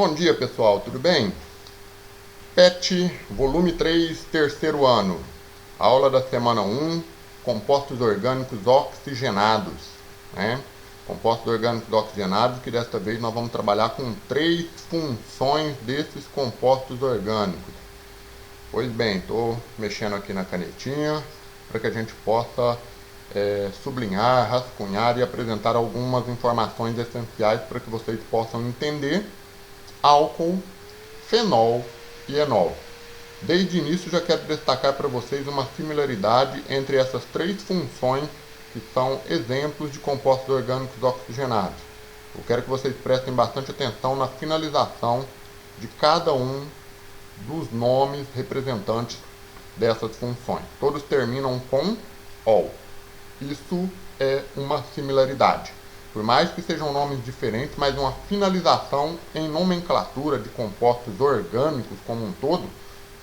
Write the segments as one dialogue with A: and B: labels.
A: Bom dia, pessoal, tudo bem? PET, volume 3, terceiro ano. Aula da semana 1, compostos orgânicos oxigenados, né? Compostos orgânicos oxigenados, que desta vez nós vamos trabalhar com 3 funções desses compostos orgânicos. Pois bem, estou mexendo aqui na canetinha para que a gente possa sublinhar, rascunhar e apresentar algumas informações essenciais para que vocês possam entender álcool, fenol e enol. Desde o início já quero destacar para vocês uma similaridade entre essas 3 funções que são exemplos de compostos orgânicos oxigenados. Eu quero que vocês prestem bastante atenção na finalização de cada um dos nomes representantes dessas funções. Todos terminam com ol. Isso é uma similaridade. Por mais que sejam nomes diferentes, mas uma finalização em nomenclatura de compostos orgânicos como um todo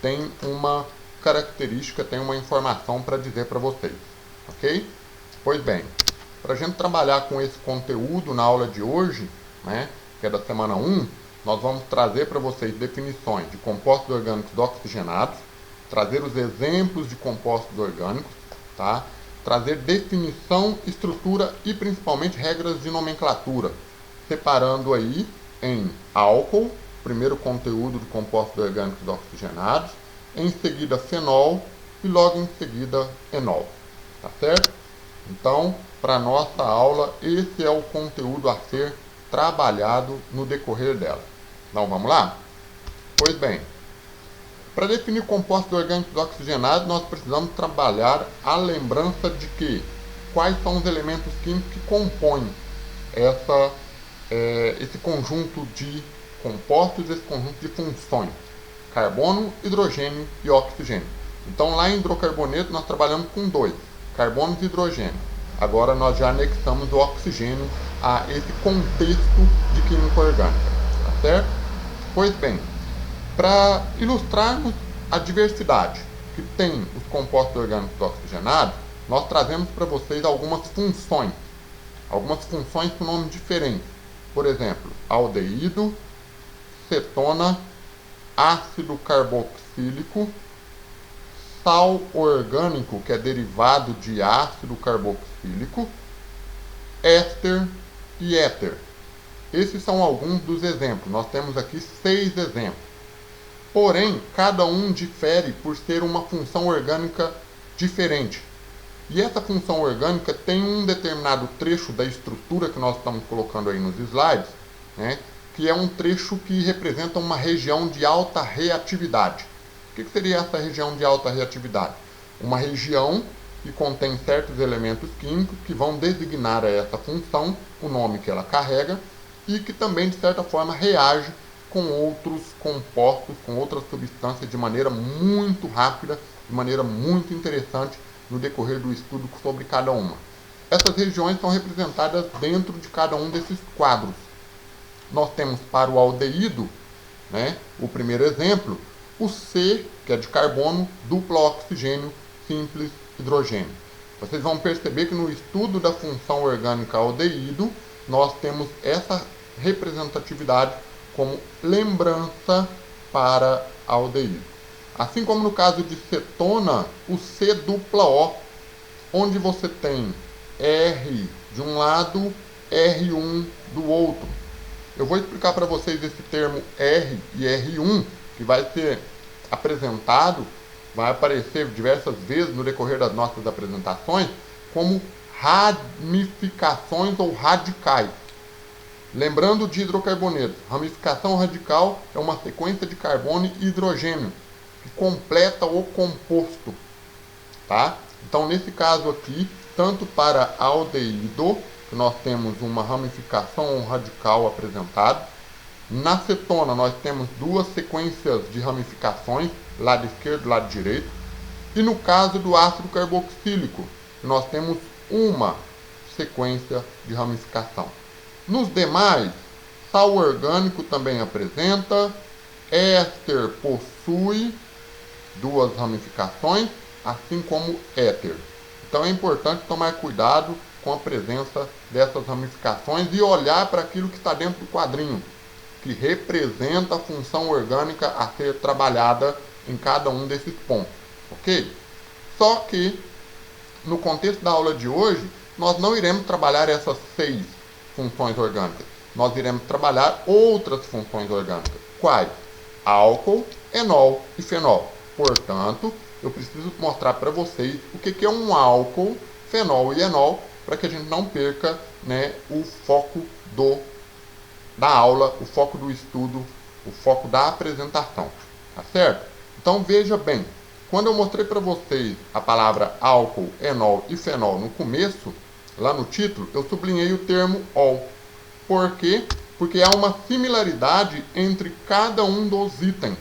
A: tem uma característica, tem uma informação para dizer para vocês, ok? Pois bem, para a gente trabalhar com esse conteúdo na aula de hoje, né, que é da semana 1, nós vamos trazer para vocês definições de compostos orgânicos oxigenados, trazer os exemplos de compostos orgânicos, tá? Trazer definição, estrutura e principalmente regras de nomenclatura, separando aí em álcool, primeiro conteúdo de compostos orgânicos oxigenados, em seguida fenol e logo em seguida enol, tá certo? Então, para nossa aula, esse é o conteúdo a ser trabalhado no decorrer dela. Então, vamos lá? Pois bem, para definir compostos orgânicos oxigenados, nós precisamos trabalhar a lembrança de que quais são os elementos químicos que compõem esse conjunto de compostos, esse conjunto de funções: carbono, hidrogênio e oxigênio. Então, lá em hidrocarboneto, nós trabalhamos com 2, carbono e hidrogênio. Agora, nós já anexamos o oxigênio a esse contexto de química orgânica, tá certo? Pois bem, para ilustrarmos a diversidade que tem os compostos orgânicos oxigenados, nós trazemos para vocês algumas funções com nomes diferentes. Por exemplo, aldeído, cetona, ácido carboxílico, sal orgânico, que é derivado de ácido carboxílico, éster e éter. Esses são alguns dos exemplos. Nós temos aqui 6 exemplos. Porém, cada um difere por ser uma função orgânica diferente. E essa função orgânica tem um determinado trecho da estrutura que nós estamos colocando aí nos slides, né, que é um trecho que representa uma região de alta reatividade. O que seria essa região de alta reatividade? Uma região que contém certos elementos químicos que vão designar a essa função o nome que ela carrega e que também, de certa forma, reage com outros compostos, com outras substâncias de maneira muito rápida, de maneira muito interessante no decorrer do estudo sobre cada uma. Essas regiões são representadas dentro de cada um desses quadros. Nós temos para o aldeído, né, o primeiro exemplo, o C, que é de carbono, duplo oxigênio, simples hidrogênio. Vocês vão perceber que no estudo da função orgânica aldeído, nós temos essa representatividade como lembrança para aldeído. Assim como no caso de cetona, o C dupla O, onde você tem R de um lado, R1 do outro. Eu vou explicar para vocês esse termo R e R1, que vai ser apresentado, vai aparecer diversas vezes no decorrer das nossas apresentações, como ramificações ou radicais. Lembrando de hidrocarbonetos, ramificação radical é uma sequência de carbono e hidrogênio que completa o composto, tá? Então, nesse caso aqui, tanto para aldeído, que nós temos uma ramificação radical apresentada, na cetona nós temos 2 sequências de ramificações, lado esquerdo e lado direito, e no caso do ácido carboxílico, nós temos uma sequência de ramificação. Nos demais, sal orgânico também apresenta, éster possui 2 ramificações, assim como éter. Então é importante tomar cuidado com a presença dessas ramificações e olhar para aquilo que está dentro do quadrinho, que representa a função orgânica a ser trabalhada em cada um desses pontos, ok? Só que, no contexto da aula de hoje, nós não iremos trabalhar essas 6 funções orgânicas. Nós iremos trabalhar outras funções orgânicas. Quais? Álcool, enol e fenol. Portanto, eu preciso mostrar para vocês o que é um álcool, fenol e enol, para que a gente não perca, né, o foco da aula, o foco do estudo, o foco da apresentação. Tá certo? Então veja bem, quando eu mostrei para vocês a palavra álcool, enol e fenol no começo, lá no título, eu sublinhei o termo ol. Por quê? Porque há uma similaridade entre cada um dos itens.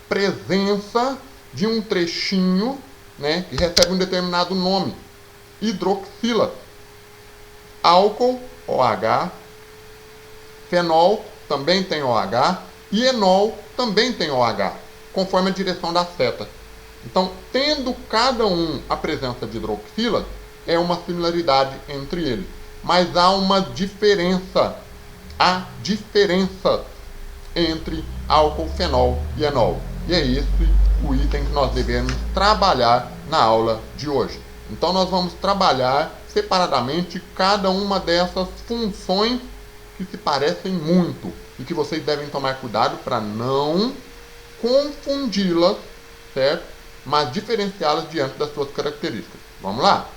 A: Presença de um trechinho, né, que recebe um determinado nome. Hidroxila. Álcool, OH. Fenol também tem OH. E enol também tem OH, conforme a direção da seta. Então, tendo cada um a presença de hidroxila, é uma similaridade entre eles. Mas há uma diferença. Há diferença entre álcool, fenol e enol. E é esse o item que nós devemos trabalhar na aula de hoje. Então nós vamos trabalhar separadamente cada uma dessas funções que se parecem muito e que vocês devem tomar cuidado para não confundi-las, certo? Mas diferenciá-las diante das suas características. Vamos lá?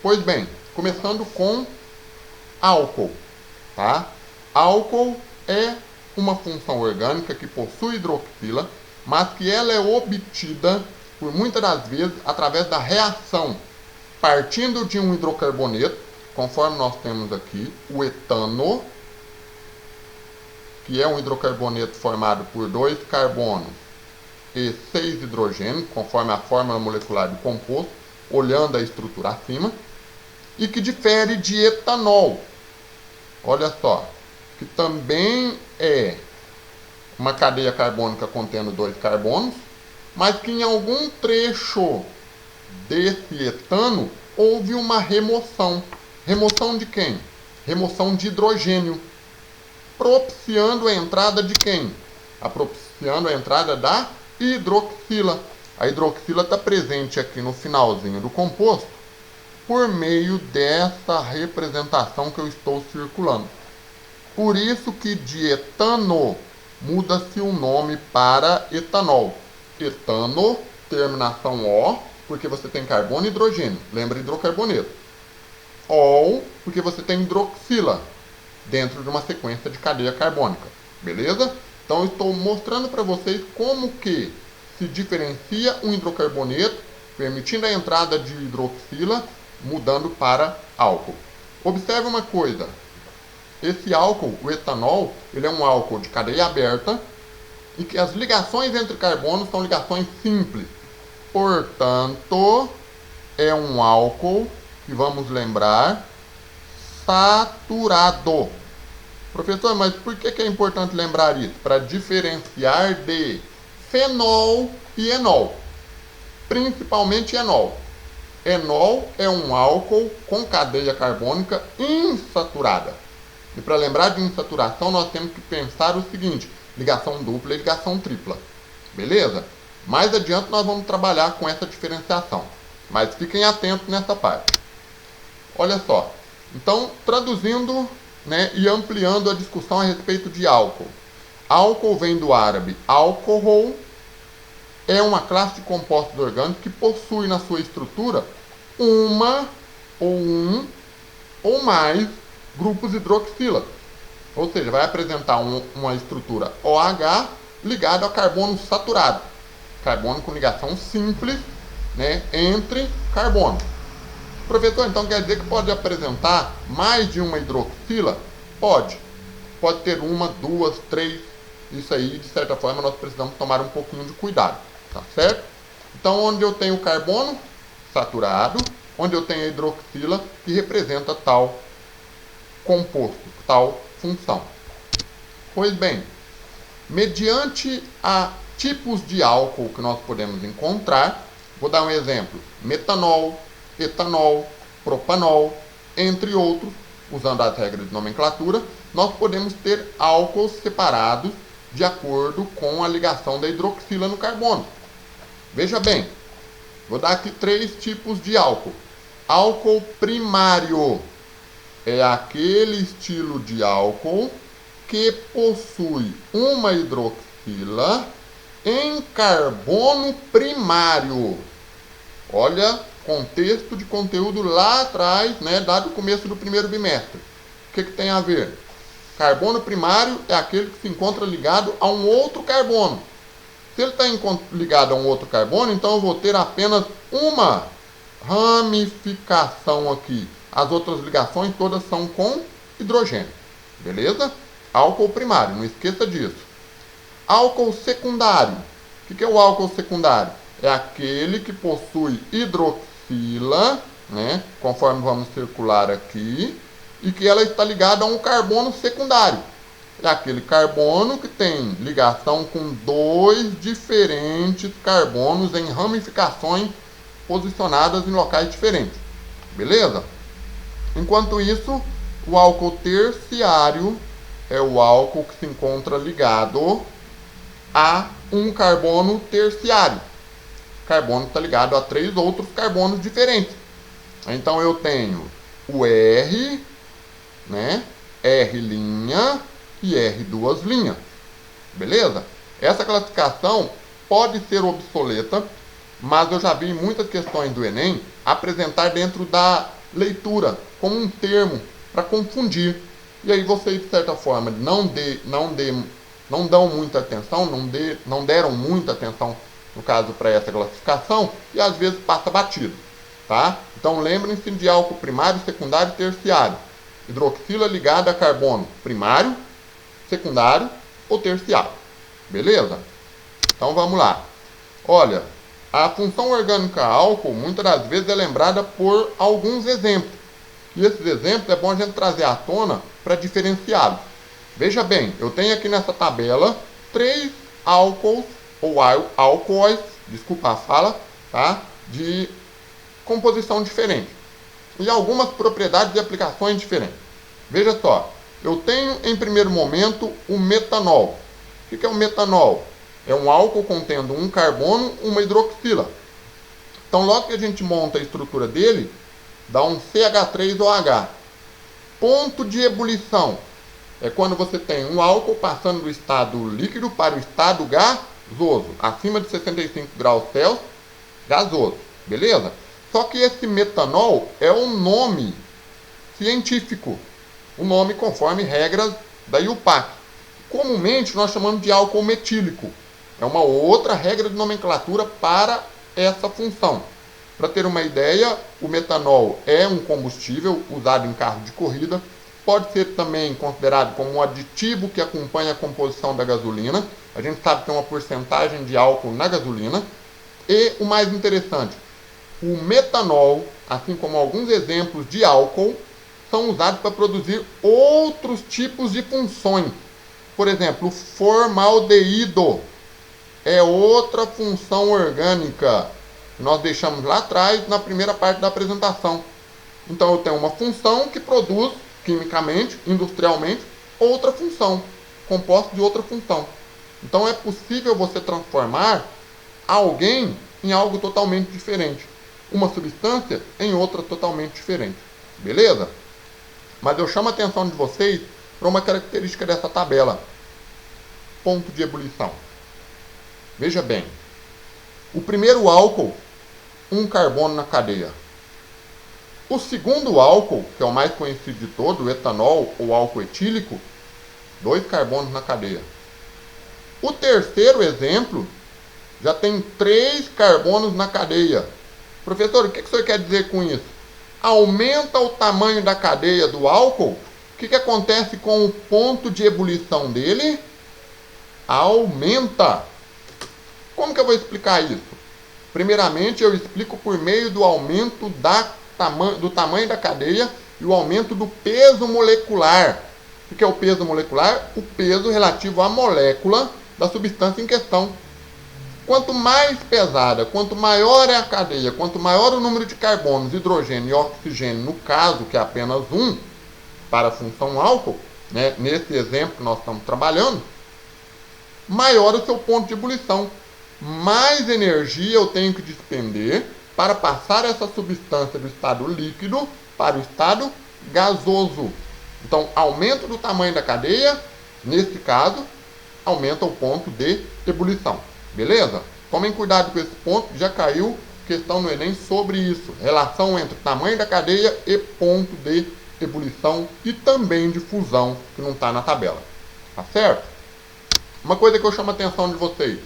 A: Pois bem, começando com álcool, tá? Álcool é uma função orgânica que possui hidroxila, mas que ela é obtida, por muitas das vezes, através da reação, partindo de um hidrocarboneto, conforme nós temos aqui, o etano, que é um hidrocarboneto formado por 2 carbonos e 6 hidrogênios, conforme a fórmula molecular do composto, olhando a estrutura acima, e que difere de etanol. Olha só, que também é uma cadeia carbônica contendo 2 carbonos, mas que em algum trecho desse etano houve uma remoção. Remoção de quem? Remoção de hidrogênio, propiciando a entrada de quem? Propiciando a entrada da hidroxila. A hidroxila está presente aqui no finalzinho do composto por meio dessa representação que eu estou circulando. Por isso que de etano muda-se o nome para etanol. Etano, terminação O, porque você tem carbono e hidrogênio. Lembra hidrocarboneto. Ol, porque você tem hidroxila dentro de uma sequência de cadeia carbônica. Beleza? Então eu estou mostrando para vocês como que se diferencia um hidrocarboneto, permitindo a entrada de hidroxila, mudando para álcool. Observe uma coisa. Esse álcool, o etanol, ele é um álcool de cadeia aberta e que as ligações entre carbonos são ligações simples. Portanto, é um álcool que, vamos lembrar, saturado. Professor, mas por que é importante lembrar isso? Para diferenciar de fenol e enol. Principalmente enol. Enol é um álcool com cadeia carbônica insaturada. E para lembrar de insaturação, nós temos que pensar o seguinte: ligação dupla e ligação tripla. Beleza? Mais adiante nós vamos trabalhar com essa diferenciação. Mas fiquem atentos nessa parte. Olha só. Então, traduzindo, né, e ampliando a discussão a respeito de álcool. Álcool vem do árabe alcohol. É uma classe de compostos orgânicos que possui na sua estrutura uma ou um ou mais grupos hidroxila. Ou seja, vai apresentar uma estrutura OH ligada a carbono saturado. Carbono com ligação simples, né, entre carbonos. Professor, então quer dizer que pode apresentar mais de uma hidroxila? Pode. Pode ter uma, duas, três. Isso aí, de certa forma, nós precisamos tomar um pouquinho de cuidado. Tá certo? Então, onde eu tenho carbono saturado, onde eu tenho a hidroxila, que representa tal composto, tal função. Pois bem, mediante a tipos de álcool que nós podemos encontrar, vou dar um exemplo: metanol, etanol, propanol, entre outros, usando as regras de nomenclatura, nós podemos ter álcools separados de acordo com a ligação da hidroxila no carbono. Veja bem, vou dar aqui 3 tipos de álcool. Álcool primário é aquele estilo de álcool que possui uma hidroxila em carbono primário. Olha, contexto de conteúdo lá atrás, né, dado o começo do primeiro bimestre. O que tem a ver? Carbono primário é aquele que se encontra ligado a um outro carbono. Se ele está ligado a um outro carbono, então eu vou ter apenas uma ramificação aqui. As outras ligações todas são com hidrogênio. Beleza? Álcool primário, não esqueça disso. Álcool secundário. O que é o álcool secundário? É aquele que possui hidroxila, né, conforme vamos circular aqui, e que ela está ligada a um carbono secundário. É aquele carbono que tem ligação com 2 diferentes carbonos em ramificações posicionadas em locais diferentes. Beleza? Enquanto isso, o álcool terciário é o álcool que se encontra ligado a um carbono terciário. O carbono está ligado a 3 outros carbonos diferentes. Então eu tenho o R, né, R' e R2'. Beleza? Essa classificação pode ser obsoleta, mas eu já vi em muitas questões do Enem apresentar dentro da leitura como um termo para confundir. E aí vocês, de certa forma, não dão muita atenção, não deram muita atenção, no caso, para essa classificação, e às vezes passa batido. Tá? Então lembrem-se de álcool primário, secundário e terciário. Hidroxila ligada a carbono primário, secundário ou terciário. Beleza? Então vamos lá. Olha, a função orgânica álcool muitas das vezes é lembrada por alguns exemplos. E esses exemplos é bom a gente trazer à tona para diferenciá-los. Veja bem, eu tenho aqui nessa tabela 3 álcools ou álcoois, desculpa a fala, tá? De composição diferente. E algumas propriedades e aplicações diferentes. Veja só, eu tenho em primeiro momento o metanol. O que é o metanol? É um álcool contendo um carbono, uma hidroxila. Então logo que a gente monta a estrutura dele, dá um CH3OH. Ponto de ebulição é quando você tem um álcool passando do estado líquido para o estado gasoso, acima de 65 graus Celsius, gasoso. Beleza? Só que esse metanol é um nome científico, o nome conforme regras da IUPAC. Comumente nós chamamos de álcool metílico. É uma outra regra de nomenclatura para essa função. Para ter uma ideia, o metanol é um combustível usado em carro de corrida. Pode ser também considerado como um aditivo que acompanha a composição da gasolina. A gente sabe que tem uma porcentagem de álcool na gasolina. E o mais interessante, o metanol, assim como alguns exemplos de álcool, são usados para produzir outros tipos de funções. Por exemplo, o formaldeído é outra função orgânica que nós deixamos lá atrás na primeira parte da apresentação. Então eu tenho uma função que produz quimicamente, industrialmente, outra função, composto de outra função. Então é possível você transformar alguém em algo totalmente diferente, uma substância em outra totalmente diferente. Beleza? Mas eu chamo a atenção de vocês para uma característica dessa tabela. Ponto de ebulição. Veja bem, o primeiro álcool, um carbono na cadeia. O segundo álcool, que é o mais conhecido de todo, o etanol ou álcool etílico, 2 carbonos na cadeia. O terceiro exemplo já tem 3 carbonos na cadeia. Professor, o que o senhor quer dizer com isso? Aumenta o tamanho da cadeia do álcool, o que acontece com o ponto de ebulição dele? Aumenta. Como que eu vou explicar isso? Primeiramente, eu explico por meio do aumento do tamanho da cadeia e o aumento do peso molecular. O que é o peso molecular? O peso relativo à molécula da substância em questão. Quanto mais pesada, quanto maior é a cadeia, quanto maior o número de carbonos, hidrogênio e oxigênio, no caso, que é apenas um, para a função álcool, né, nesse exemplo que nós estamos trabalhando, maior o seu ponto de ebulição. Mais energia eu tenho que despender para passar essa substância do estado líquido para o estado gasoso. Então, aumento do tamanho da cadeia, nesse caso, aumenta o ponto de ebulição. Beleza? Tomem cuidado com esse ponto, já caiu questão no Enem sobre isso. Relação entre tamanho da cadeia e ponto de ebulição e também de fusão, que não está na tabela. Tá certo? Uma coisa que eu chamo a atenção de vocês.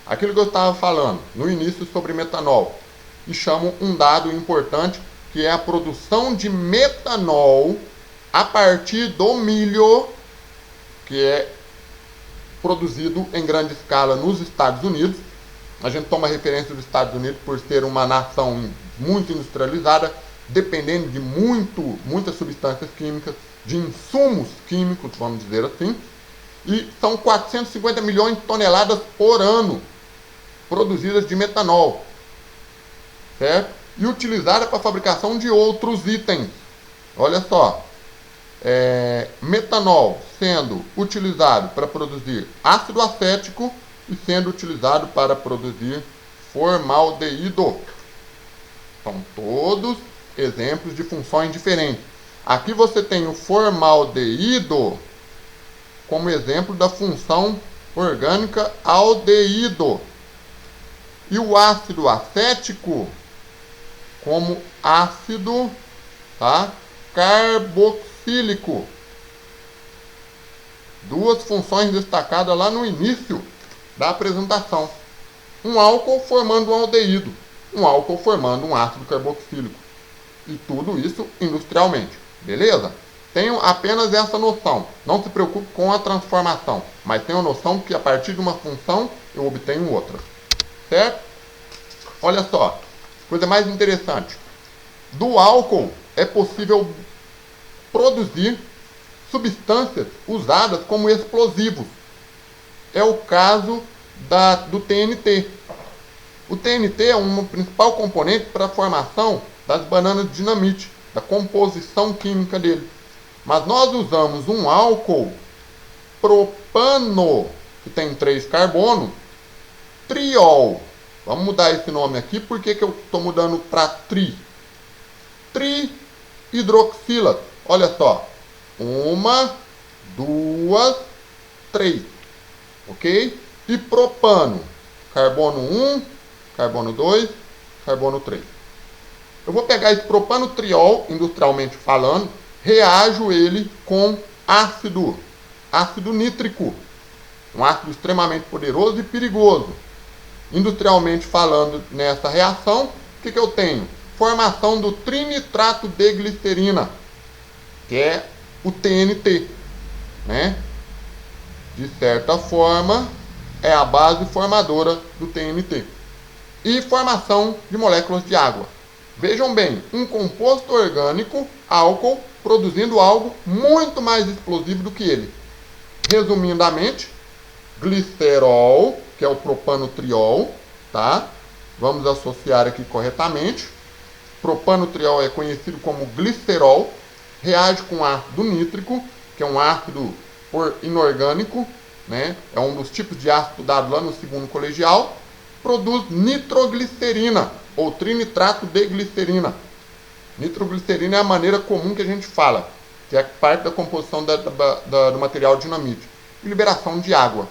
A: Aquilo que eu estava falando no início sobre metanol. E chamo um dado importante, que é a produção de metanol a partir do milho, que é produzido em grande escala nos Estados Unidos. A gente toma referência dos Estados Unidos por ser uma nação muito industrializada, dependendo de muitas substâncias químicas, de insumos químicos, vamos dizer assim. E são 450 milhões de toneladas por ano produzidas de metanol, certo? E utilizada para a fabricação de outros itens. Olha só, metanol sendo utilizado para produzir ácido acético e sendo utilizado para produzir formaldeído. São todos exemplos de funções diferentes. Aqui você tem o formaldeído como exemplo da função orgânica aldeído. E o ácido acético como ácido, tá, carboxílico. Duas funções destacadas lá no início da apresentação. Um álcool formando um aldeído, um álcool formando um ácido carboxílico. E tudo isso industrialmente. Beleza? Tenham apenas essa noção. Não se preocupe com a transformação, mas tenham noção que a partir de uma função eu obtenho outra. Certo? Olha só, coisa mais interessante. Do álcool é possível produzir substâncias usadas como explosivos. É o caso do TNT. O TNT é um principal componente para a formação das bananas de dinamite, da composição química dele. Mas nós usamos um álcool propano, que tem 3 carbono, triol. Vamos mudar esse nome aqui, por que eu estou mudando para trihidroxila. Olha só, 1, 2, 3, ok? E propano, carbono 1, carbono 2, carbono 3. Eu vou pegar esse propano triol, industrialmente falando, reajo ele com ácido nítrico, um ácido extremamente poderoso e perigoso. Industrialmente falando, nessa reação, o que eu tenho? Formação do trinitrato de glicerina, que é o TNT, né? De certa forma, é a base formadora do TNT. E formação de moléculas de água. Vejam bem, um composto orgânico, álcool, produzindo algo muito mais explosivo do que ele. Resumidamente, glicerol, que é o propanotriol, tá? Vamos associar aqui corretamente. Propanotriol é conhecido como glicerol, reage com ácido nítrico, que é um ácido inorgânico, né? É um dos tipos de ácido dado lá no segundo colegial, produz nitroglicerina, ou trinitrato de glicerina. Nitroglicerina é a maneira comum que a gente fala, que é parte da composição do material dinamite. E liberação de água.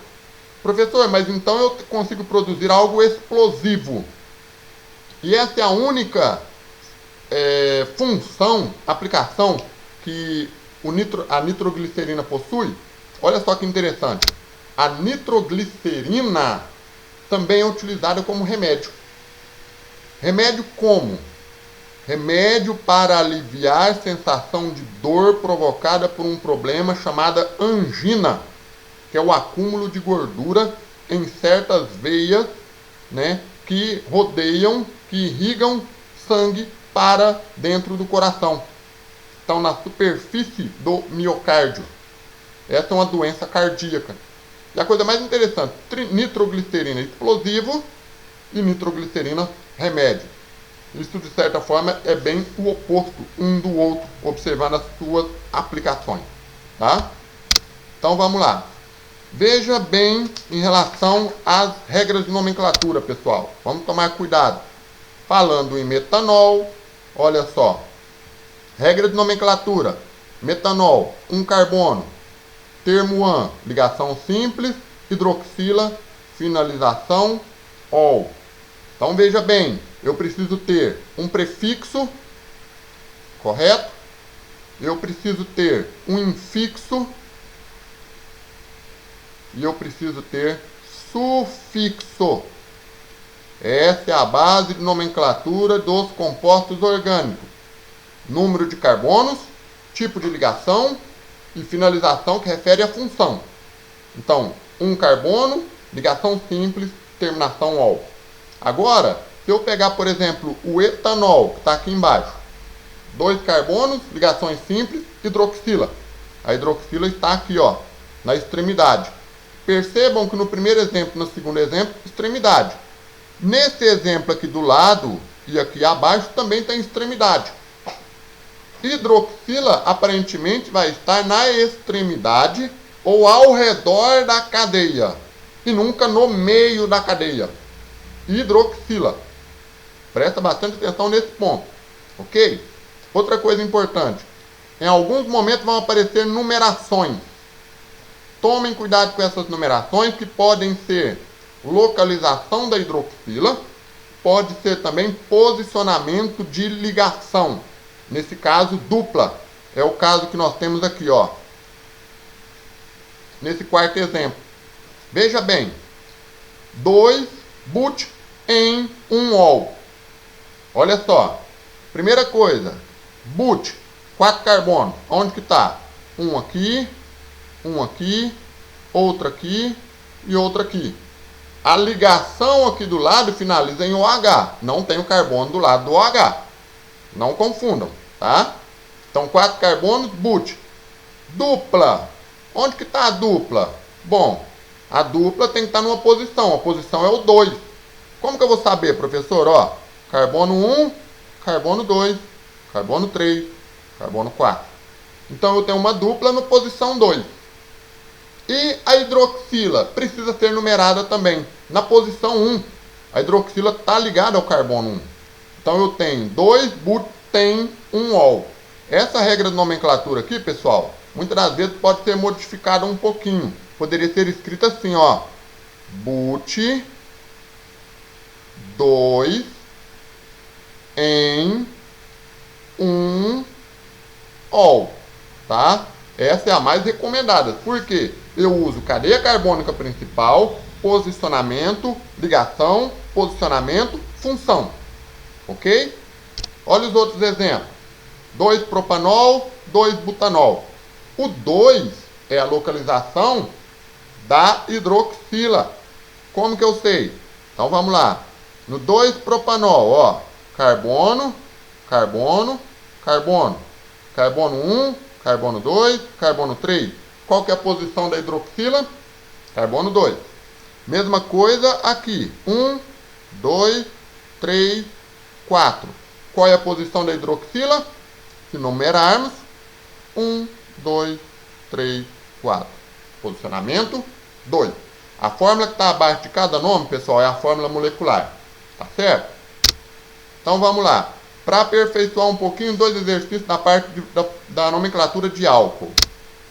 A: Professor, mas então eu consigo produzir algo explosivo. E essa é a única função, aplicação que a nitroglicerina possui? Olha só que interessante. A nitroglicerina também é utilizada como remédio. Remédio como? Remédio para aliviar sensação de dor provocada por um problema chamado angina, que é o acúmulo de gordura em certas veias, né, que rodeiam, que irrigam sangue para dentro do coração. Estão na superfície do miocárdio. Essa é uma doença cardíaca. E a coisa mais interessante, nitroglicerina explosivo e nitroglicerina remédio. Isso, de certa forma, é bem o oposto um do outro, observando as suas aplicações. Tá? Então vamos lá. Veja bem em relação às regras de nomenclatura, pessoal. Vamos tomar cuidado. Falando em metanol, olha só. Regra de nomenclatura. Metanol, 1 carbono. Termo AN, ligação simples. Hidroxila, finalização, ol. Então veja bem, eu preciso ter um prefixo, correto? Eu preciso ter um infixo. E eu preciso ter sufixo. Essa é a base de nomenclatura dos compostos orgânicos. Número de carbonos, tipo de ligação e finalização, que refere à função. Então, 1 carbono, ligação simples, terminação ol. Agora, se eu pegar, por exemplo, o etanol, que está aqui embaixo. 2 carbonos, ligações simples, hidroxila. A hidroxila está aqui, ó, na extremidade. Percebam que no primeiro exemplo e no segundo exemplo, extremidade. Nesse exemplo aqui do lado e aqui abaixo também tem extremidade. Hidroxila aparentemente vai estar na extremidade ou ao redor da cadeia e nunca no meio da cadeia. Hidroxila. Presta bastante atenção nesse ponto, ok? Outra coisa importante. Em alguns momentos vão aparecer numerações. Tomem cuidado com essas numerações, que podem ser localização da hidroxila, pode ser também posicionamento de ligação. Nesse caso, dupla. É o caso que nós temos aqui, ó. Nesse quarto exemplo. Veja bem. 2 but em 1 ol. Olha só. Primeira coisa. But, 4 carbono. Onde que está? Um aqui, outro aqui e outro aqui. A ligação aqui do lado finaliza em OH. Não tem o carbono do lado do OH. Não confundam, tá? Então, 4 carbonos, but. Dupla. Onde que está a dupla? Bom, a dupla tem que estar numa posição. A posição é o 2. Como que eu vou saber, professor? Ó, carbono 1, carbono 2, carbono 3, carbono 4. Então, eu tenho uma dupla na posição 2. E a hidroxila precisa ser numerada também. Na posição 1, a hidroxila está ligada ao carbono 1. Então eu tenho 2 butém 1 ol. Essa regra de nomenclatura aqui, pessoal, muitas das vezes pode ser modificada um pouquinho. Poderia ser escrita assim, ó. But 2 em 1 ol. Tá? Essa é a mais recomendada. Por quê? Eu uso cadeia carbônica principal, posicionamento, ligação, posicionamento, função. Ok? Olha os outros exemplos. 2 propanol, 2 butanol. O 2 é a localização da hidroxila. Como que eu sei? Então vamos lá. No 2 propanol, ó, carbono, carbono, carbono. Carbono 1, carbono 2, carbono 3. Qual que é a posição da hidroxila? Carbono 2. Mesma coisa aqui. 1, 2, 3, 4. Qual é a posição da hidroxila? Se numerarmos, 1, 2, 3, 4. Posicionamento 2. A fórmula que está abaixo de cada nome, pessoal, é a fórmula molecular. Tá certo? Então vamos lá. Para aperfeiçoar um pouquinho, 2 exercícios na parte da nomenclatura de álcool.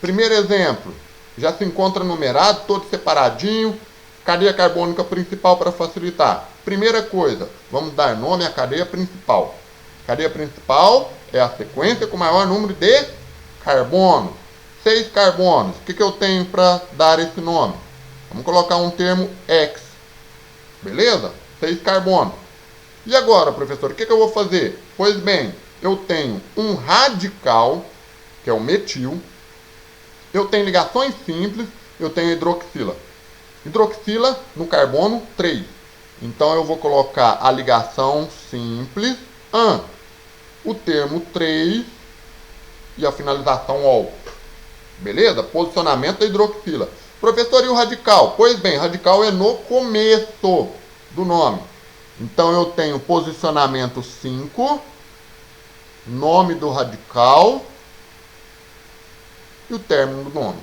A: Primeiro exemplo, já se encontra numerado, todo separadinho, cadeia carbônica principal para facilitar. Primeira coisa, vamos dar nome à cadeia principal. Cadeia principal é a sequência com maior número de carbono. 6 carbonos. O que eu tenho para dar esse nome? Vamos colocar um termo X. Beleza? 6 carbonos. E agora, professor, o que eu vou fazer? Pois bem, eu tenho um radical, que é o metil. Eu tenho ligações simples, eu tenho hidroxila. Hidroxila no carbono 3. Então eu vou colocar a ligação simples, AN, o termo 3 e a finalização ol. Beleza? Posicionamento da hidroxila. Professor, e o radical? Pois bem, radical é no começo do nome. Então eu tenho posicionamento 5, nome do radical e o término do nome.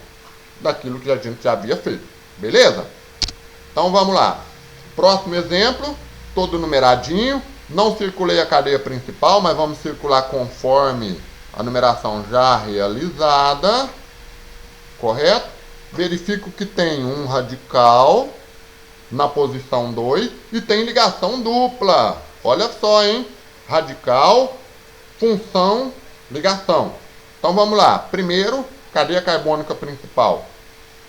A: daquilo que a gente já havia feito. Beleza? Então vamos lá. Próximo exemplo, todo numeradinho. Não circulei a cadeia principal, mas vamos circular conforme a numeração já realizada. Correto? Verifico que tem um radical na posição 2 e tem ligação dupla. Olha só, hein? Radical, função, ligação. Então vamos lá. Primeiro, cadeia carbônica principal.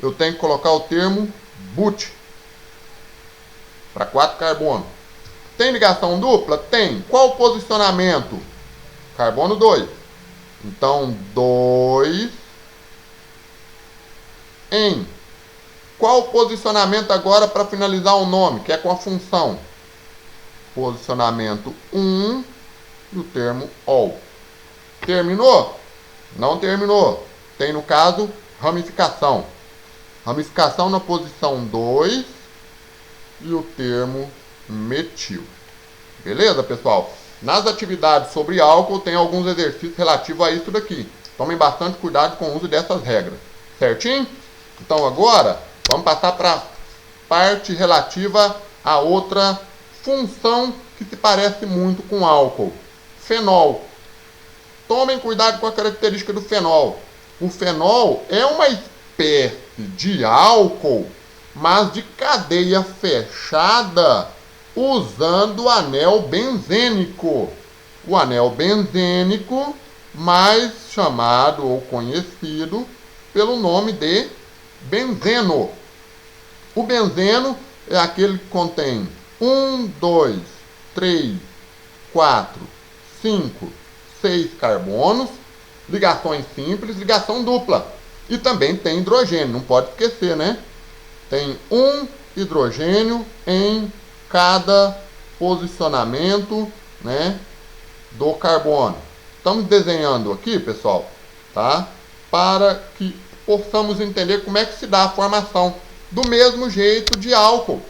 A: Eu tenho que colocar o termo but para 4 carbono. Tem ligação dupla? Tem. Qual o posicionamento? Carbono 2. Então, 2 em. Qual o posicionamento agora para finalizar o nome, que é com a função? Posicionamento 1 e o termo all. Terminou? Não terminou. Tem, no caso, ramificação. Ramificação na posição 2 e o termo metil. Beleza, pessoal? Nas atividades sobre álcool tem alguns exercícios relativos a isso daqui. Tomem bastante cuidado com o uso dessas regras. Certinho? Então agora vamos passar para a parte relativa a outra função que se parece muito com álcool. Fenol. Tomem cuidado com a característica do fenol. O fenol é uma espécie de álcool, mas de cadeia fechada, usando o anel benzênico. O anel benzênico, mais chamado ou conhecido pelo nome de benzeno. O benzeno é aquele que contém 1, 2, 3, 4, 5, 6 carbonos, ligações simples, ligação dupla. E também tem hidrogênio, não pode esquecer, né? Tem um hidrogênio em cada posicionamento, né, do carbono. Estamos desenhando aqui, pessoal, tá? Para que possamos entender como é que se dá a formação do mesmo jeito de álcool.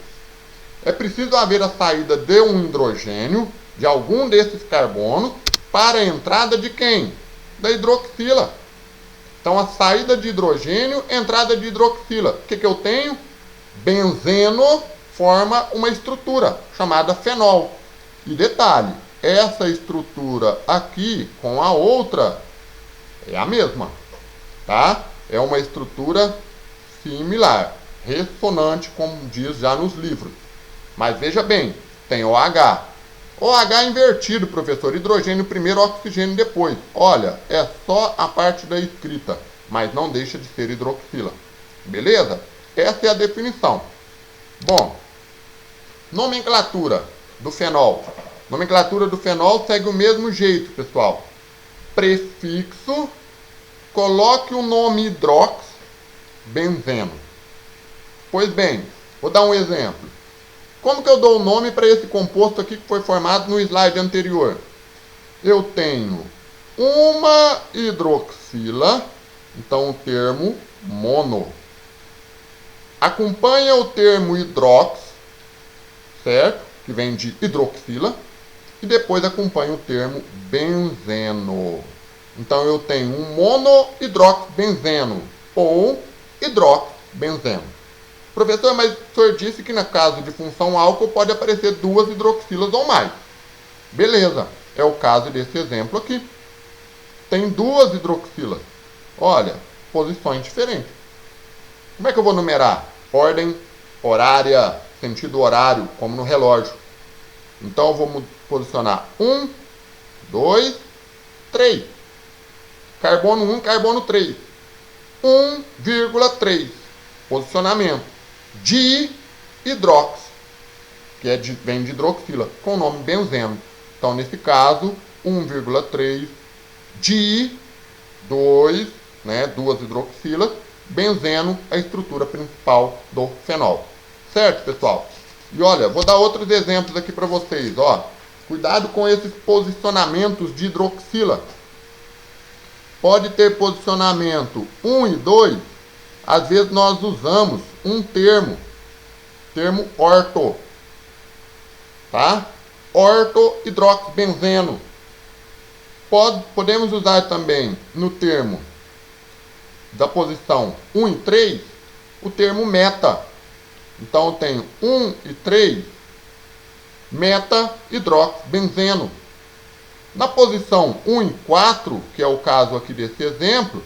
A: É preciso haver a saída de um hidrogênio, de algum desses carbonos, para a entrada de quem? Da hidroxila. Então, a saída de hidrogênio, entrada de hidroxila. O que eu tenho? Benzeno forma uma estrutura chamada fenol. E detalhe, essa estrutura aqui com a outra é a mesma, tá? É uma estrutura similar, ressonante, como diz já nos livros. Mas veja bem, tem OH. OH invertido, professor. Hidrogênio primeiro, oxigênio depois. Olha, é só a parte da escrita, mas não deixa de ser hidroxila. Beleza? Essa é a definição. Bom, nomenclatura do fenol. Nomenclatura do fenol segue o mesmo jeito, pessoal. Prefixo, coloque o nome hidrox, benzeno. Pois bem, vou dar um exemplo. Como que eu dou o nome para esse composto aqui que foi formado no slide anterior? Eu tenho uma hidroxila, então o termo mono. Acompanha o termo hidrox, certo? Que vem de hidroxila. E depois acompanha o termo benzeno. Então eu tenho um monohidroxbenzeno ou hidroxbenzeno. Professor, mas o senhor disse que no caso de função álcool pode aparecer 2 hidroxilas ou mais. Beleza, é o caso desse exemplo aqui. Tem 2 hidroxilas. Olha, posições diferentes. Como é que eu vou numerar? Ordem horária, sentido horário, como no relógio. Então eu vou posicionar 1, 2, 3. Carbono 1, carbono 3. 1,3. Posicionamento. Dihidrox, que vem de hidroxila, com o nome benzeno. Então, nesse caso, 1,3 di, 2, né, 2 hidroxilas, benzeno, a estrutura principal do fenol. Certo, pessoal? E olha, vou dar outros exemplos aqui para vocês, ó. Cuidado com esses posicionamentos de hidroxila. Pode ter posicionamento 1 e 2. Às vezes nós usamos um termo orto, tá? Ortohidroxbenzeno. Podemos usar também no termo da posição 1 e 3 o termo meta. Então eu tenho 1 e 3, meta-hidroxibenzeno. Na posição 1 e 4, que é o caso aqui desse exemplo,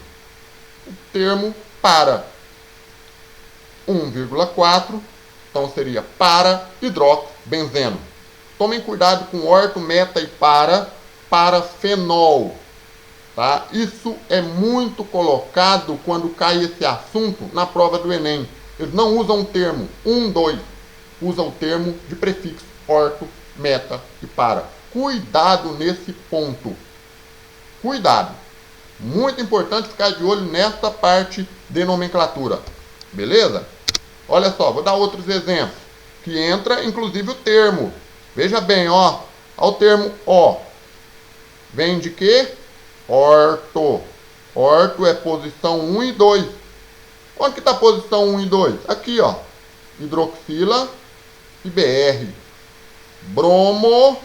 A: o termo para. 1,4, então seria para-hidroxibenzeno. Tomem cuidado com orto, meta e parafenol. Tá? Isso é muito colocado quando cai esse assunto na prova do Enem. Eles não usam o termo 1, 2, usam o termo de prefixo orto, meta e para. Cuidado nesse ponto. Cuidado. Muito importante ficar de olho nessa parte de nomenclatura. Beleza? Olha só, vou dar outros exemplos. Que entra inclusive o termo. Veja bem, ó. Olha o termo ó. Vem de quê? Orto. Orto é posição 1 e 2. Onde que está a posição 1 e 2? Aqui, ó. Hidroxila e BR. Bromofenol.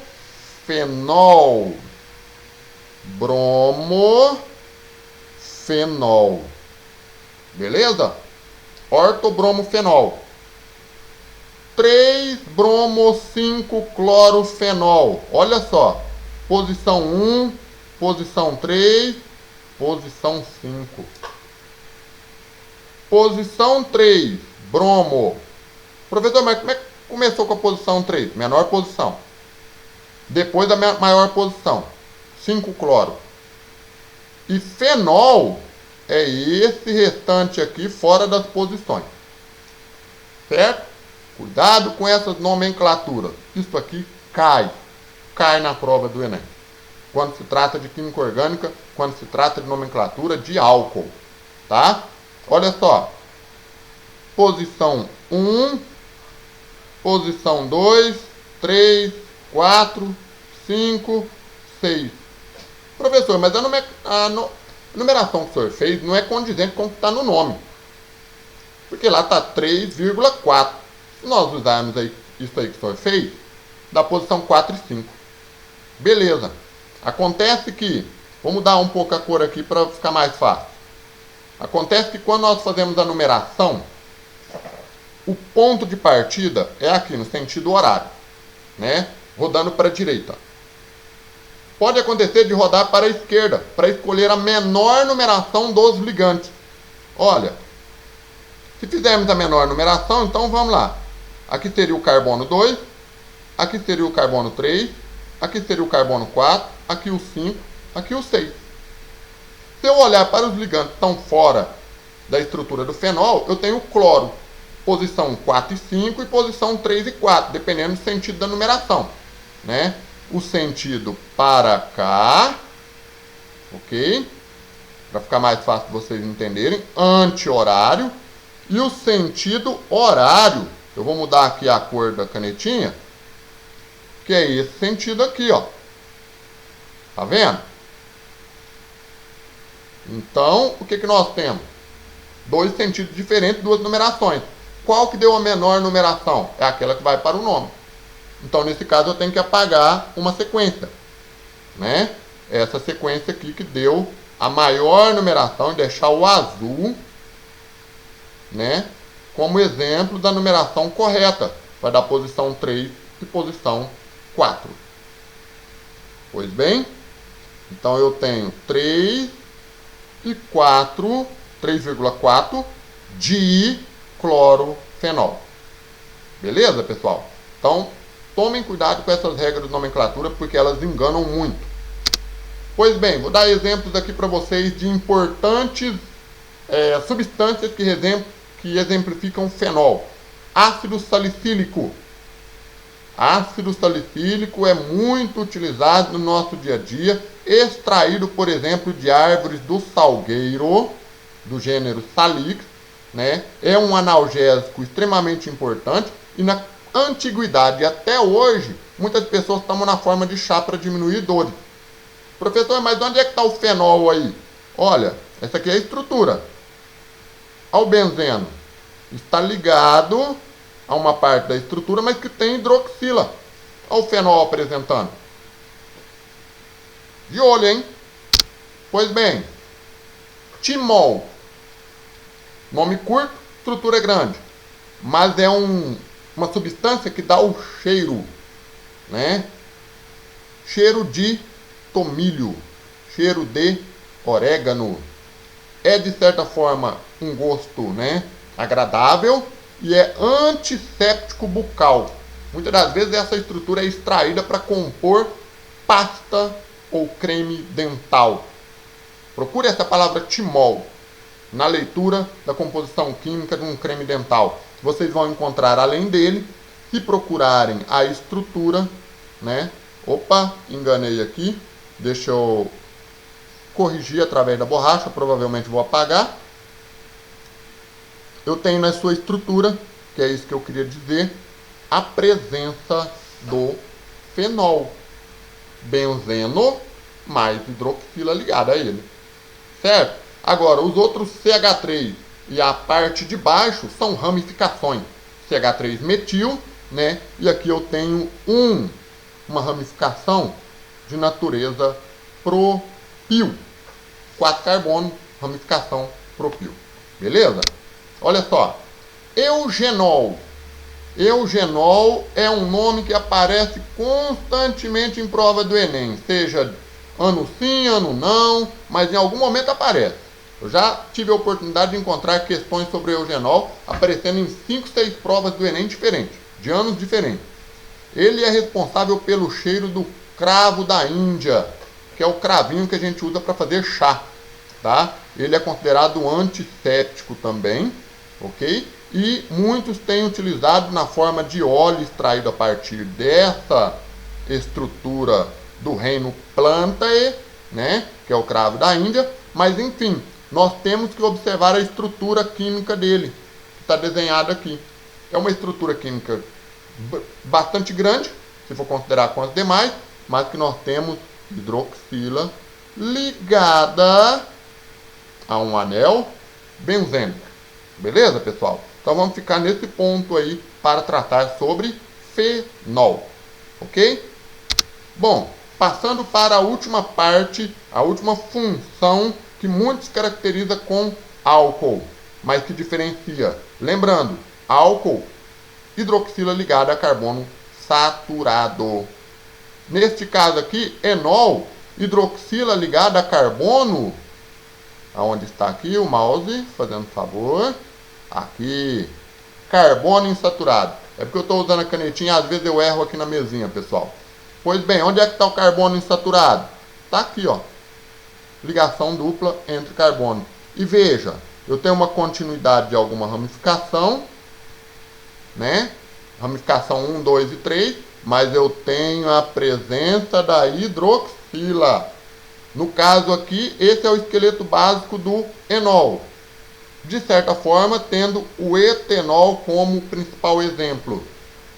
A: Bromofenol. Beleza? Ortobromofenol. 3-bromo-5-clorofenol. Olha só. Posição 1, posição 3, posição 5. Posição 3, bromo. Professor, mas como é que começou com a posição 3? Menor posição. Depois da maior posição. 5-cloro. E fenol é esse restante aqui fora das posições. Certo? Cuidado com essas nomenclaturas. Isso aqui cai na prova do Enem. Quando se trata de química orgânica, quando se trata de nomenclatura de álcool. Tá? Olha só. Posição 1, posição 2, 3, 4, 5, 6. Professor, mas a numeração que o senhor fez não é condizente com o que está no nome. Porque lá está 3,4. Se nós usarmos aí, isso aí que o senhor fez, dá posição 4 e 5. Beleza. Acontece que, vou mudar um pouco a cor aqui para ficar mais fácil. Acontece que quando nós fazemos a numeração, o ponto de partida é aqui, no sentido horário. Né? Rodando para a direita. Pode acontecer de rodar para a esquerda, para escolher a menor numeração dos ligantes. Olha, se fizermos a menor numeração, então vamos lá. Aqui seria o carbono 2, aqui seria o carbono 3, aqui seria o carbono 4, aqui o 5, aqui o 6. Se eu olhar para os ligantes que estão fora da estrutura do fenol, eu tenho o cloro, posição 4 e 5 e posição 3 e 4, dependendo do sentido da numeração. Né? O sentido para cá, ok? Para ficar mais fácil de vocês entenderem, anti-horário. E o sentido horário, eu vou mudar aqui a cor da canetinha, que é esse sentido aqui, ó. Tá vendo? Então, o que nós temos? Dois sentidos diferentes, duas numerações. Qual que deu a menor numeração? É aquela que vai para o nome. Então, nesse caso, eu tenho que apagar uma sequência. Né? Essa sequência aqui que deu a maior numeração e deixar o azul, né, como exemplo da numeração correta. Vai dar posição 3 e posição 4. Pois bem, então eu tenho 3 e 4, 3,4 diclorofenol. Beleza, pessoal? Então, tomem cuidado com essas regras de nomenclatura, porque elas enganam muito. Pois bem, vou dar exemplos aqui para vocês de importantes substâncias que exemplificam o fenol. Ácido salicílico. Ácido salicílico é muito utilizado no nosso dia a dia, extraído, por exemplo, de árvores do salgueiro, do gênero Salix, né? É um analgésico extremamente importante e na antiguidade e até hoje, muitas pessoas tomam na forma de chá para diminuir dores. Professor, mas onde é que está o fenol aí? Olha, essa aqui é a estrutura. O benzeno está ligado a uma parte da estrutura, mas que tem hidroxila. Olha o fenol apresentando. De olho, hein? Pois bem, timol. Nome curto, estrutura grande. Mas é uma substância que dá o cheiro, né? Cheiro de tomilho, cheiro de orégano. É de certa forma um gosto, né, agradável e é antisséptico bucal. Muitas das vezes essa estrutura é extraída para compor pasta ou creme dental. Procure essa palavra timol na leitura da composição química de um creme dental. Vocês vão encontrar, além dele, se procurarem a estrutura, né? Opa, enganei aqui. Deixa eu corrigir através da borracha, provavelmente vou apagar. Eu tenho na sua estrutura, que é isso que eu queria dizer, a presença do fenol. Benzeno mais hidroxila ligada a ele. Certo? Agora, os outros CH3 e a parte de baixo são ramificações. CH3 metil, né? E aqui eu tenho uma ramificação de natureza propil. 4 carbono, ramificação propil. Beleza? Olha só. Eugenol. Eugenol é um nome que aparece constantemente em prova do Enem. Seja ano sim, ano não, mas em algum momento aparece. Eu já tive a oportunidade de encontrar questões sobre eugenol aparecendo em 5, 6 provas do Enem diferentes, de anos diferentes. Ele é responsável pelo cheiro do cravo da Índia, que é o cravinho que a gente usa para fazer chá, tá? Ele é considerado antisséptico também, ok? E muitos têm utilizado na forma de óleo extraído a partir dessa estrutura do reino Plantae, né? Que é o cravo da Índia, mas enfim, nós temos que observar a estrutura química dele, que está desenhada aqui. É uma estrutura química bastante grande, se for considerar com as demais, mas que nós temos hidroxila ligada a um anel benzênico. Beleza, pessoal? Então vamos ficar nesse ponto aí para tratar sobre fenol. Ok? Bom, passando para a última parte, a última função que muitos caracteriza com álcool, mas que diferencia. Lembrando, álcool, hidroxila ligada a carbono saturado. Neste caso aqui, enol, hidroxila ligada a carbono. Aonde está aqui o mouse? Fazendo favor. Aqui. Carbono insaturado. É porque eu estou usando a canetinha, às vezes eu erro aqui na mesinha, pessoal. Pois bem, onde é que está o carbono insaturado? Está aqui, ó. Ligação dupla entre carbono. E veja, eu tenho uma continuidade de alguma ramificação, né? Ramificação 1, 2 e 3, mas eu tenho a presença da hidroxila. No caso aqui, esse é o esqueleto básico do enol. De certa forma, tendo o etenol como principal exemplo.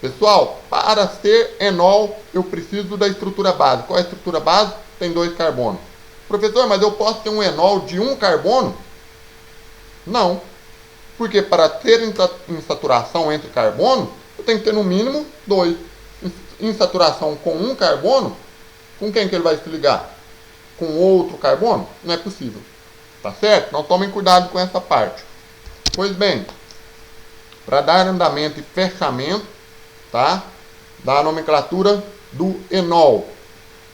A: Pessoal, para ser enol, eu preciso da estrutura base. Qual é a estrutura base? Tem 2 carbonos. Professor, mas eu posso ter um enol de 1 carbono? Não. Porque para ter insaturação entre carbono, eu tenho que ter no mínimo 2. Insaturação com 1 carbono, com quem que ele vai se ligar? Com outro carbono? Não é possível. Tá certo? Então tomem cuidado com essa parte. Pois bem, para dar andamento e fechamento, tá? Da nomenclatura do enol.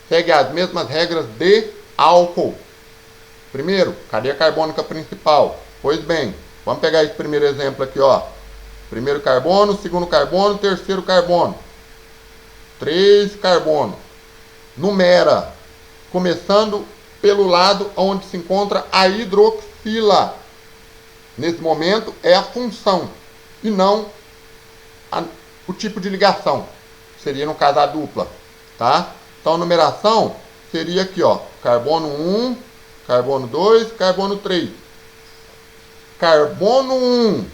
A: Segue as mesmas regras de álcool. Primeiro, cadeia carbônica principal. Pois bem, vamos pegar esse primeiro exemplo aqui, ó. Primeiro carbono, segundo carbono, terceiro carbono. 3 carbono. Numera, começando pelo lado onde se encontra a hidroxila. Nesse momento é a função e não o tipo de ligação. Seria no caso a dupla, tá? Então a numeração seria aqui, ó, carbono 1, carbono 2, carbono 3. Carbono 1,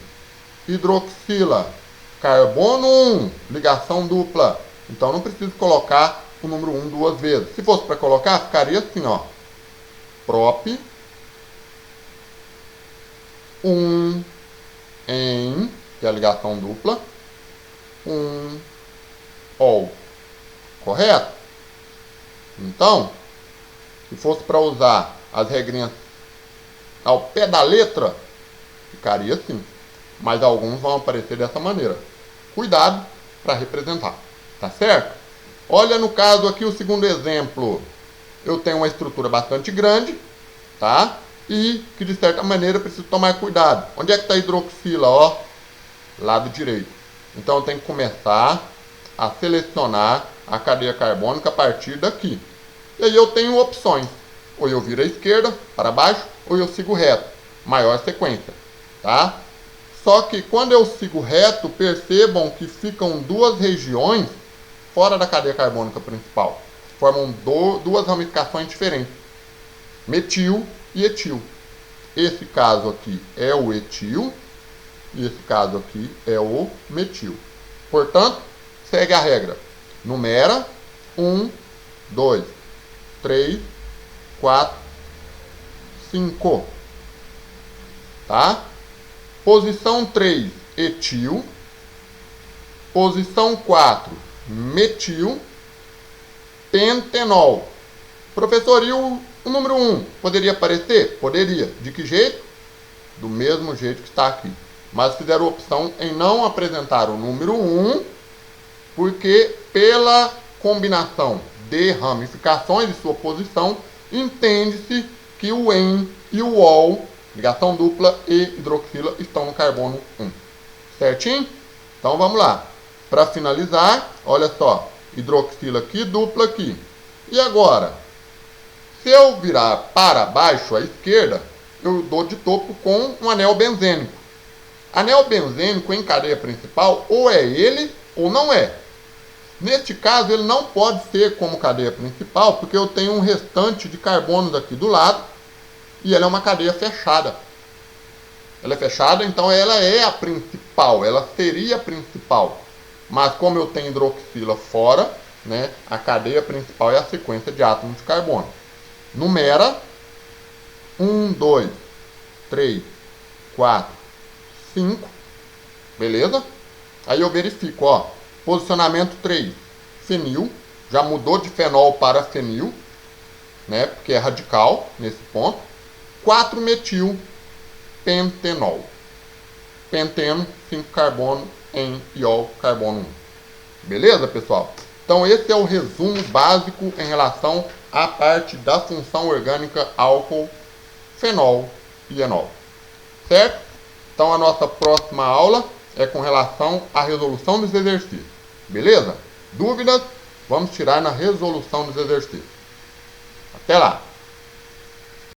A: hidroxila. Carbono 1, ligação dupla. Então não preciso colocar o número 1 duas vezes. Se fosse para colocar, ficaria assim, ó. Prop 1 em, que é a ligação dupla, 1 ol. Correto? Então, se fosse para usar as regrinhas ao pé da letra, Ficaria assim. Mas alguns vão aparecer dessa maneira. Cuidado para representar. Tá certo? Olha no caso aqui o segundo exemplo. Eu tenho uma estrutura bastante grande, tá? E que de certa maneira eu preciso tomar cuidado. Onde é que está a hidroxila? Ó, lado direito. Então eu tenho que começar a selecionar a cadeia carbônica a partir daqui. E aí eu tenho opções. Ou eu viro à esquerda, para baixo, ou eu sigo reto. Maior sequência, tá? Só que quando eu sigo reto, percebam que ficam duas regiões fora da cadeia carbônica principal. Formam duas ramificações diferentes. Metil e etil. Esse caso aqui é o etil e esse caso aqui é o metil. Portanto, segue a regra. Numera 1, 2, 3, 4, 5. Tá? Posição 3, etil. Posição 4, metil. Pentenol. Professor, e o número 1 poderia aparecer? Poderia. De que jeito? Do mesmo jeito que está aqui. Mas fizeram opção em não apresentar o número 1, porque pela combinação de ramificações de sua posição, entende-se que o EN e o OL, ligação dupla e hidroxila, estão no carbono 1. Certinho? Então vamos lá. Para finalizar, olha só. Hidroxila aqui, dupla aqui. E agora? Se eu virar para baixo à esquerda, eu dou de topo com um anel benzênico. Anel benzênico em cadeia principal, ou é ele ou não é. Neste caso, ele não pode ser como cadeia principal, porque eu tenho um restante de carbonos aqui do lado, e ela é uma cadeia fechada. Ela é fechada, então ela é a principal, ela seria a principal. Mas como eu tenho hidroxila fora, né, a cadeia principal é a sequência de átomos de carbono. Numera 1, 2, 3, 4, 5. Beleza? Aí eu verifico, ó. Posicionamento 3, fenil. Já mudou de fenol para fenil, né, porque é radical nesse ponto. 4 metil, pentenol. Penteno, 5 carbono, em iol, carbono 1. Beleza, pessoal? Então esse é o resumo básico em relação à parte da função orgânica álcool, fenol e enol. Certo? Então a nossa próxima aula é com relação à resolução dos exercícios. Beleza? Dúvidas? Vamos tirar na resolução dos exercícios. Até lá!